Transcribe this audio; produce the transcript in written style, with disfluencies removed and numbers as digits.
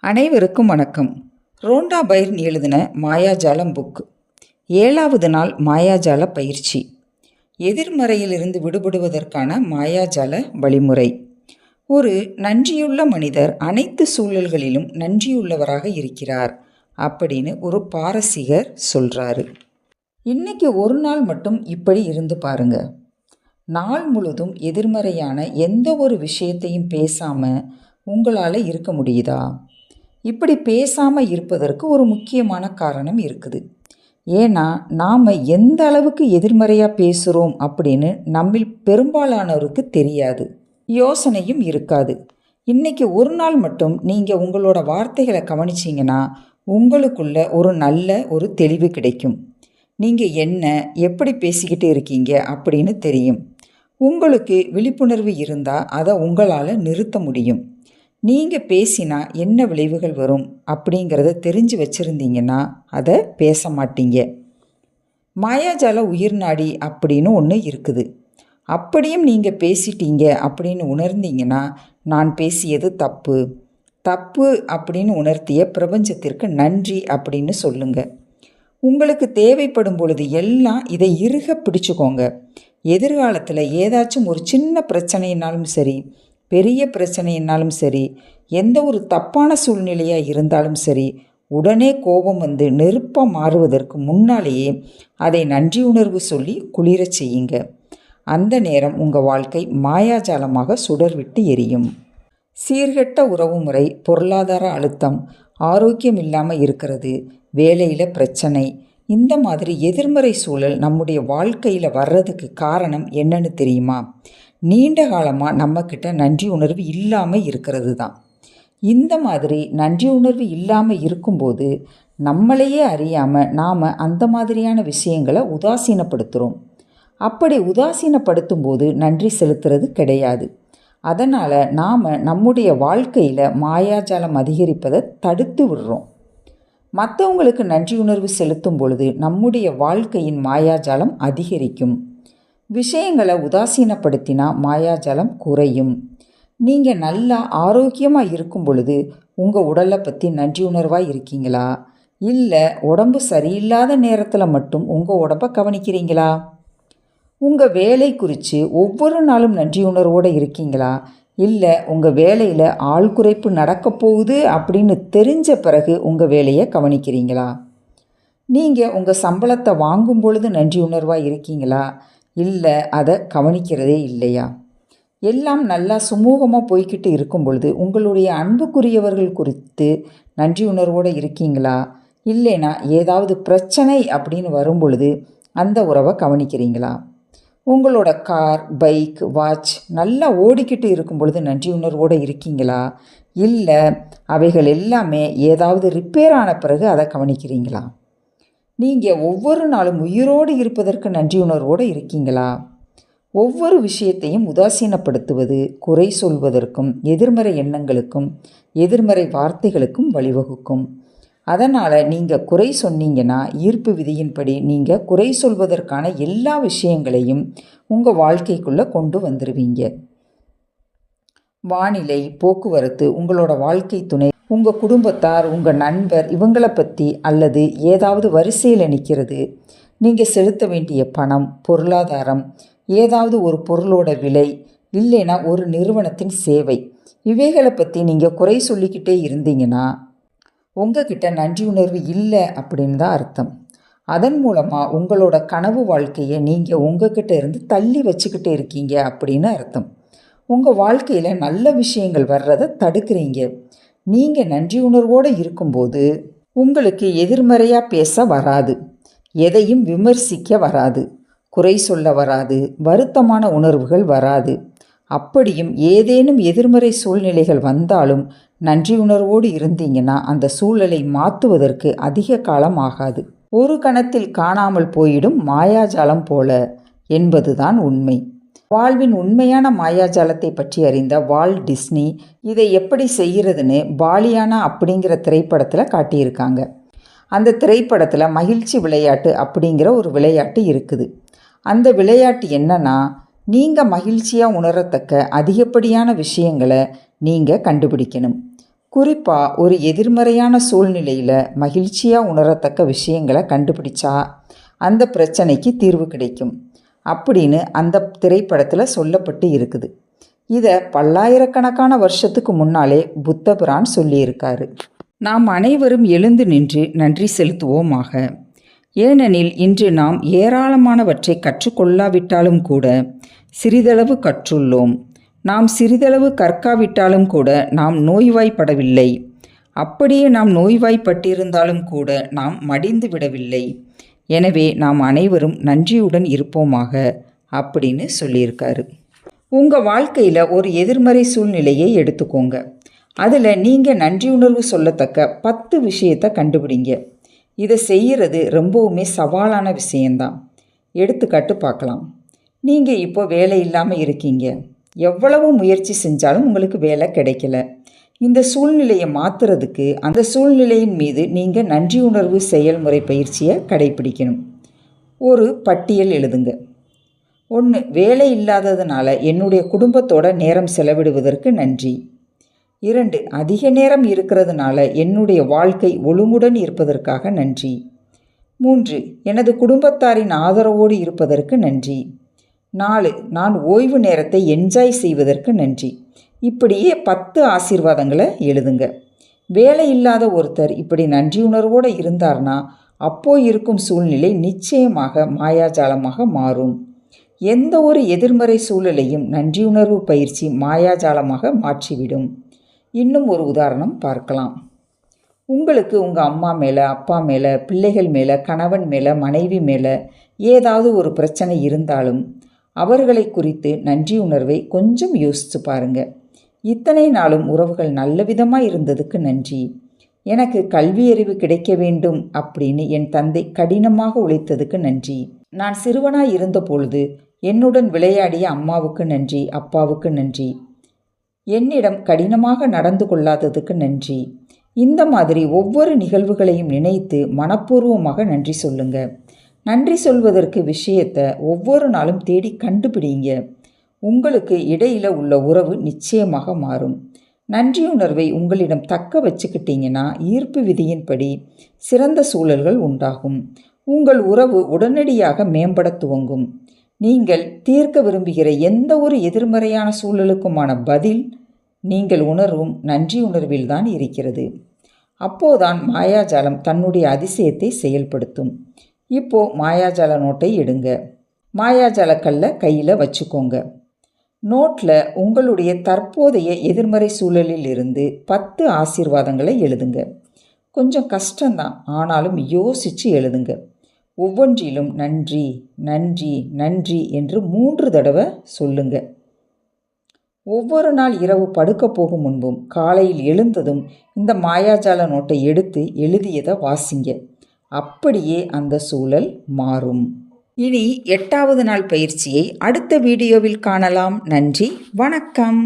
அனைவருக்கும் வணக்கம். ரோண்டா பைர்ன் எழுதின மாயாஜாலம் புக். 7வது நாள் மாயாஜால பயிற்சி. எதிர்மறையிலிருந்து விடுபடுவதற்கான மாயாஜால வழிமுறை. ஒரு நன்றியுள்ள மனிதர் அனைத்து சூழல்களிலும் நன்றியுள்ளவராக இருக்கிறார் அப்படின்னு ஒரு பாரசீகர் சொல்கிறாரு. இன்னைக்கு ஒரு நாள் மட்டும் இப்படி இருந்து பாருங்க. நாள் முழுதும் எதிர்மறையான எந்த ஒரு விஷயத்தையும் பேசாமல் உங்களால் இருக்க முடியுதா? இப்படி பேசாமல் இருப்பதற்கு ஒரு முக்கியமான காரணம் இருக்குது. ஏன்னா நாம் எந்த அளவுக்கு எதிர்மறையாக பேசுகிறோம் அப்படின்னு நம்மில் பெரும்பாலானவருக்கு தெரியாது, யோசனையும் இருக்காது. இன்றைக்கி ஒரு நாள் மட்டும் நீங்கள் உங்களோட வார்த்தைகளை கவனிச்சிங்கன்னா உங்களுக்குள்ள ஒரு நல்ல தெளிவு கிடைக்கும். நீங்கள் என்ன எப்படி பேசிக்கிட்டு இருக்கீங்க அப்படின்னு தெரியும். உங்களுக்கு விழிப்புணர்வு இருந்தால் அதை உங்களால் நிறுத்த முடியும். நீங்கள் பேசினா என்ன விளைவுகள் வரும் அப்படிங்கிறத தெரிஞ்சு வச்சுருந்தீங்கன்னா அதை பேச மாட்டீங்க. மாயாஜால உயிர்நாடி அப்படின்னு ஒன்று இருக்குது. அப்படியும் நீங்கள் பேசிட்டீங்க அப்படின்னு உணர்ந்தீங்கன்னா நான் பேசியது தப்பு அப்படின்னு உணர்த்திய பிரபஞ்சத்திற்கு நன்றி அப்படின்னு சொல்லுங்கள். உங்களுக்கு தேவைப்படும் பொழுது எல்லாம் இதை இறுக பிடிச்சுக்கோங்க. எதிர்காலத்தில் ஏதாச்சும் ஒரு சின்ன பிரச்சனைனாலும் சரி, பெரிய பிரச்சனைனாலும் சரி, எந்த ஒரு தப்பான சூழ்நிலையாக இருந்தாலும் சரி, உடனே கோபம் வந்து நெருப்பாக மாறுவதற்கு முன்னாலேயே அதை நன்றி உணர்வு சொல்லி குளிரச் செய்யுங்க. அந்த நேரம் உங்கள் வாழ்க்கை மாயாஜாலமாக சுடர்விட்டு எரியும். சீர்கெட்ட உறவுமுறை, பொருளாதார அழுத்தம், ஆரோக்கியம் இல்லாமல் இருக்கிறது, வேலையில் பிரச்சனை, இந்த மாதிரி எதிர்மறை சூழல் நம்முடைய வாழ்க்கையில் வர்றதுக்கு காரணம் என்னன்னு தெரியுமா? நீண்ட காலமாக நம்மக்கிட்ட நன்றி உணர்வு இல்லாமல் இருக்கிறது தான். இந்த மாதிரி நன்றி உணர்வு இல்லாமல் இருக்கும்போது நம்மளையே அறியாமல் நாம் அந்த மாதிரியான விஷயங்களை உதாசீனப்படுத்துகிறோம். அப்படி உதாசீனப்படுத்தும் போது நன்றி செலுத்துறது கிடையாது. அதனால் நாம் நம்முடைய வாழ்க்கையில் மாயாஜாலம் அதிகரிப்பதை தடுத்து விடுறோம். மற்றவங்களுக்கு நன்றி உணர்வு செலுத்தும் பொழுது நம்முடைய வாழ்க்கையின் மாயாஜாலம் அதிகரிக்கும். விஷயங்களை உதாசீனப்படுத்தினா மாயாஜாலம் குறையும். நீங்கள் நல்லா ஆரோக்கியமாக இருக்கும் பொழுது உங்கள் உடலை பற்றி நன்றி உணர்வாக இருக்கீங்களா? இல்லை உடம்பு சரியில்லாத நேரத்தில் மட்டும் உங்கள் உடம்பை கவனிக்கிறீங்களா? உங்கள் வேலை குறித்து ஒவ்வொரு நாளும் நன்றி உணர்வோடு இருக்கீங்களா? இல்லை உங்கள் வேலையில் ஆள் குறைப்பு நடக்க போகுது அப்படின்னு தெரிஞ்ச பிறகு உங்கள் வேலையை கவனிக்கிறீங்களா? நீங்கள் உங்கள் சம்பளத்தை வாங்கும் பொழுது நன்றி உணர்வாக இருக்கீங்களா? இல்லை அதை கவனிக்கிறதே இல்லையா? எல்லாம் நல்லா சுமூகமாக போய்கிட்டு இருக்கும் பொழுது உங்களுடைய அன்புக்குரியவர்கள் குறித்து நன்றி உணர்வோடு இருக்கீங்களா? இல்லைனா ஏதாவது பிரச்சனை அப்படின்னு வரும் பொழுது அந்த உறவை கவனிக்கிறீங்களா? உங்களோட கார், பைக், வாட்ச் நல்லா ஓடிக்கிட்டு இருக்கும் பொழுது நன்றி உணர்வோடு இருக்கீங்களா? இல்லை அவைகள் எல்லாமே ஏதாவது ரிப்பேர் ஆன பிறகு அதை கவனிக்கிறீங்களா? நீங்கள் ஒவ்வொரு நாளும் உயிரோடு இருப்பதற்கு நன்றி உணர்வோடு இருக்கீங்களா? ஒவ்வொரு விஷயத்தையும் உதாசீனப்படுத்துவது குறை சொல்வதற்கும் எதிர்மறை எண்ணங்களுக்கும் எதிர்மறை வார்த்தைகளுக்கும் வழிவகுக்கும். அதனால் நீங்கள் குறை சொன்னீங்கன்னா ஈர்ப்பு விதியின்படி நீங்கள் குறை சொல்வதற்கான எல்லா விஷயங்களையும் உங்கள் வாழ்க்கைக்குள்ளே கொண்டு வந்துடுவீங்க. வானிலை, போக்குவரத்து, உங்களோட வாழ்க்கை துணை, உங்கள் குடும்பத்தார், உங்கள் நண்பர், இவங்களை பற்றி அல்லது ஏதாவது வரிசையில் நிற்கிறது, நீங்கள் செலுத்த வேண்டிய பணம், பொருளாதாரம், ஏதாவது ஒரு பொருளோட விலை, இல்லைன்னா ஒரு நிறுவனத்தின் சேவை, இவைகளை பற்றி நீங்கள் குறை சொல்லிக்கிட்டே இருந்தீங்கன்னா உங்ககிட்ட நன்றி உணர்வு இல்லை அப்படின்னு தான் அர்த்தம். அதன் மூலமாக உங்களோட கனவு வாழ்க்கையை நீங்கள் உங்ககிட்ட இருந்து தள்ளி வச்சுக்கிட்டே இருக்கீங்க அப்படின்னு அர்த்தம். உங்கள் வாழ்க்கையில் நல்ல விஷயங்கள் வர்றதை தடுக்கிறீங்க. நீங்கள் நன்றி உணர்வோடு இருக்கும்போது உங்களுக்கு எதிர்மறையாக பேச வராது, எதையும் விமர்சிக்க வராது, குறை சொல்ல வராது, வருத்தமான உணர்வுகள் வராது. அப்படியும் ஏதேனும் எதிர்மறை சூழ்நிலைகள் வந்தாலும் நன்றி உணர்வோடு இருந்தீங்கன்னா அந்த சூழலை மாற்றுவதற்கு அதிக காலம் ஆகாது. ஒரு கணத்தில் காணாமல் போயிடும் மாயாஜாலம் போல என்பதுதான் உண்மை. வாழ்வின் உண்மையான மாயாஜாலத்தை பற்றி அறிந்த வால்ட் டிஸ்னி இதை எப்படி செய்கிறதுன்னு பாலியானா அப்படிங்கிற திரைப்படத்தில் காட்டியிருக்காங்க. அந்த திரைப்படத்தில் மகிழ்ச்சி விளையாட்டு அப்படிங்கிற ஒரு விளையாட்டு இருக்குது. அந்த விளையாட்டு என்னன்னா, நீங்கள் மகிழ்ச்சியாக உணரத்தக்க அதிகப்படியான விஷயங்களை நீங்கள் கண்டுபிடிக்கணும். குறிப்பாக ஒரு எதிர்மறையான சூழ்நிலையில் மகிழ்ச்சியாக உணரத்தக்க விஷயங்களை கண்டுபிடிச்சா அந்த பிரச்சனைக்கு தீர்வு கிடைக்கும் அப்படின்னு அந்த திரைப்படத்தில் சொல்லப்பட்டு இருக்குது. இதை பல்லாயிரக்கணக்கான வருஷத்துக்கு முன்னாலே புத்த பிரான் சொல்லியிருக்காரு. நாம் அனைவரும் எழுந்து நின்று நன்றி செலுத்துவோமாக. ஏனெனில் இன்று நாம் ஏராளமானவற்றை கற்றுக்கொள்ளாவிட்டாலும் கூட சிறிதளவு கற்றுள்ளோம். நாம் சிறிதளவு கற்காவிட்டாலும் கூட நாம் நோய்வாய்ப்படவில்லை. அப்படியே நாம் நோய்வாய்ப்பட்டிருந்தாலும் கூட நாம் மடிந்து விடவில்லை. எனவே நாம் அனைவரும் நன்றியுடன் இருப்போமாக அப்படின்னு சொல்லியிருக்காரு. உங்கள் வாழ்க்கையில் ஒரு எதிர்மறை சூழ்நிலையை எடுத்துக்கோங்க. அதில் நீங்கள் நன்றியுணர்வு சொல்லத்தக்க 10 விஷயத்தை கண்டுபிடிங்க. இதை செய்கிறது ரொம்பவுமே சவாலான விஷயந்தான். எடுத்துக்காட்டு பார்க்கலாம். நீங்கள் இப்போ வேலை இல்லாமல் இருக்கீங்க. எவ்வளவு முயற்சி செஞ்சாலும் உங்களுக்கு வேலை கிடைக்கல. இந்த சூழ்நிலையை மாற்றுறதுக்கு அந்த சூழ்நிலையின் மீது நீங்கள் நன்றியுணர்வு செயல்முறை பயிற்சியை கடைபிடிக்கணும். ஒரு பட்டியல் எழுதுங்க. 1. வேலை இல்லாததுனால என்னுடைய குடும்பத்தோட நேரம் செலவிடுவதற்கு நன்றி. 2. அதிக நேரம் இருக்கிறதுனால என்னுடைய வாழ்க்கை ஒழுங்குடன் இருப்பதற்காக நன்றி. 3. எனது குடும்பத்தாரின் ஆதரவோடு இருப்பதற்கு நன்றி. 4. நான் ஓய்வு நேரத்தை என்ஜாய் செய்வதற்கு நன்றி. இப்படியே 10 ஆசீர்வாதங்களை எழுதுங்க. வேலை இல்லாத ஒருத்தர் இப்படி நன்றியுணர்வோடு இருந்தார்னா அப்போ இருக்கும் சூழ்நிலை நிச்சயமாக மாயாஜாலமாக மாறும். எந்த ஒரு எதிர்மறை சூழலையும் நன்றியுணர்வு பயிற்சி மாயாஜாலமாக மாற்றிவிடும். இன்னும் ஒரு உதாரணம் பார்க்கலாம். உங்களுக்கு உங்கள் அம்மா மேலே, அப்பா மேலே, பிள்ளைகள் மேலே, கணவன் மேலே, மனைவி மேலே ஏதாவது ஒரு பிரச்சனை இருந்தாலும் அவர்களை குறித்து நன்றியுணர்வை கொஞ்சம் யோசித்து பாருங்கள். இத்தனை நாளும் உறவுகள் நல்ல விதமாக இருந்ததுக்கு நன்றி. எனக்கு கல்வியறிவு கிடைக்க வேண்டும் அப்படின்னு என் தந்தை கடினமாக உழைத்ததுக்கு நன்றி. நான் சிறுவனாய் இருந்த பொழுது என்னுடன் விளையாடிய அம்மாவுக்கு நன்றி, அப்பாவுக்கு நன்றி. என்னிடம் கடினமாக நடந்து கொள்ளாததுக்கு நன்றி. இந்த மாதிரி ஒவ்வொரு நிகழ்வுகளையும் நினைத்து மனப்பூர்வமாக நன்றி சொல்லுங்க. நன்றி சொல்வதற்கு விஷயத்தை ஒவ்வொரு நாளும் தேடி கண்டுபிடிங்க. உங்களுக்கு இடையில் உள்ள உறவு நிச்சயமாக மாறும். நன்றியுணர்வை உங்களிடம் தக்க வச்சுக்கிட்டீங்கன்னா ஈர்ப்பு விதியின்படி சிறந்த சூழல்கள் உண்டாகும். உங்கள் உறவு உடனடியாக மேம்பட துவங்கும். நீங்கள் தீர்க்க விரும்புகிற எந்த ஒரு எதிர்மறையான சூழலுக்குமான பதில் நீங்கள் உணர்வும் நன்றி உணர்வில்தான் இருக்கிறது. அப்போதான் மாயாஜாலம் தன்னுடைய அதிசயத்தை செயல்படுத்தும். இப்போது மாயாஜால நோட்டை எடுங்க. மாயாஜால கல்லை கையில் வச்சுக்கோங்க. நோட்டில் உங்களுடைய தற்போதைய எதிர்மறை சூழலில் இருந்து 10 ஆசீர்வாதங்களை எழுதுங்க. கொஞ்சம் கஷ்டம்தான், ஆனாலும் யோசித்து எழுதுங்க. ஒவ்வொன்றிலும் நன்றி, நன்றி, நன்றி என்று 3 தடவை சொல்லுங்க. ஒவ்வொரு நாள் இரவு படுக்க போகும் முன்பும் காலையில் எழுந்ததும் இந்த மாயாஜால நோட்டை எடுத்து எழுதியதை வாசிங்க. அப்படியே அந்த சூழல் மாறும். இனி 8வது நாள் பயிற்சியை அடுத்த வீடியோவில் காணலாம். நன்றி, வணக்கம்.